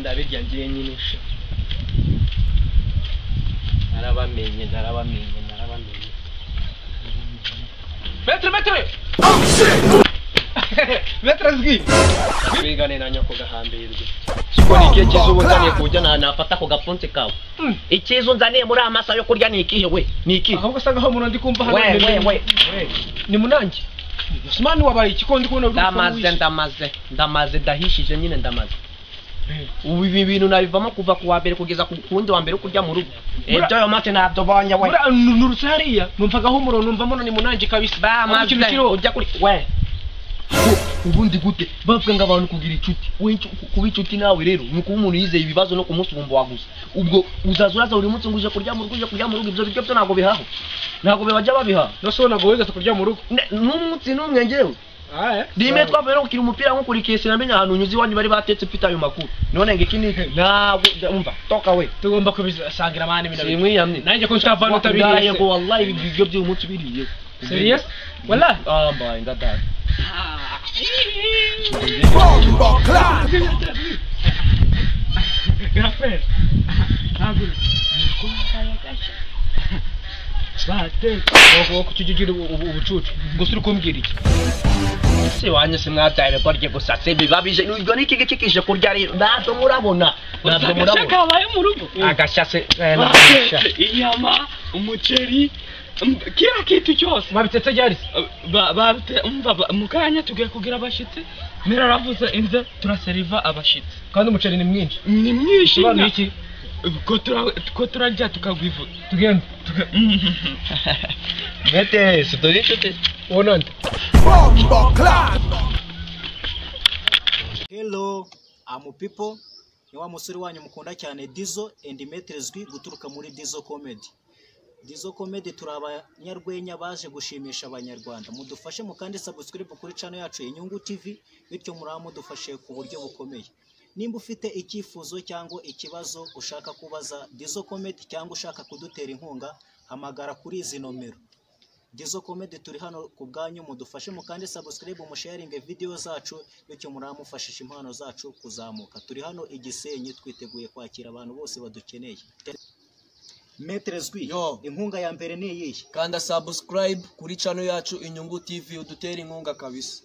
ndabirya ngiye nyine sha narabamenye Metre oh shit Metre zgi bigane na nyako gahambirwe siko nike kizo ubutaniye kujya nafata ko gaponte kawe ikizo nzaniye muri amasa yo kurya nikihe we niki ahubwo sanga ho muno ndi kumva hano we ni munangi Usman wabaye ikikondi kubona ndamaze dahishije nyine ndamaze ubu ibi bintu nabivamo kuva ku wa mbere kugeza ku kundi wa mbere kurya mu rugo ebyo yo mate nabyo banya we nurusariya numvaga ho muro numva mono ni munangi kabisa bamaze ujya kuri we ubundi gute bavuga ngo abantu kugira icuti we kuba icuti nawe rero nuko umuntu yizeye ibibazo no kumusumba wagusa ubwo uzaza uri munsi nguje kurya mu rugo ibyo biryo byo nago bihaho nago bibajya babiha no nago wega kurya mu rugo n'umunsi n'umwe ngewe dime twabero kiri umupira nko kuri kese namenye ahantu nyuzi wanyu bari batetse pita ayo makuru none ngikini ntabwo umva toka we tugomba kubisangira amane bina simwiyamye nanjye ko ntavana utabiriye yego wallahi ibyo by'umunsi biriye serious wallahi mbaye ndadada bombo clap grafel agul bate ngo kukigira ubucucu gusura kumbwira iki se wanye se mwataye barye gusa se bibabije n'ubwo niki gikikije kurya rero ntabwo murabona shaka baye mu rugo agashase inyama umuceri kira kitu cyose babitetse ryari babite umva mukanya tugiye kugira abashitsi mera ravuze inze turaseriva abashitsi kandi umuceri ni mwinshi bano iki ko turajya tukagwivu tugenda mete sitori chute onande bombo clap. Hello people ni wa musore wanyu mukunda cyane Dizo and Metre zwi guturuka muri Dizo Comedy turabanyarwenya baje gushimisha abanyarwanda mudufashe mukandi subscribe kuri channel yacu Inyungu TV bityo muramudufashe ku buryo bukomeye. Nimba ufite icyifuzo cyangwa ikibazo ushaka kubaza Dizo Comedy cyangwa ushaka kudutera inkunga hamagara kuri izi nomero. Dizo Comedy turi hano ku bwanyu mudufashe mukandi subscribe musharing video zacu bityo muramufashisha impano zacu kuzamuka. Turi hano Igisenyi twiteguye kwakira abantu bose badukeneye. Metre zwi inkunga ya mbere ni iyihe? Kanda subscribe kuri channel yacu Inyungu TV udutera inkunga kabisa.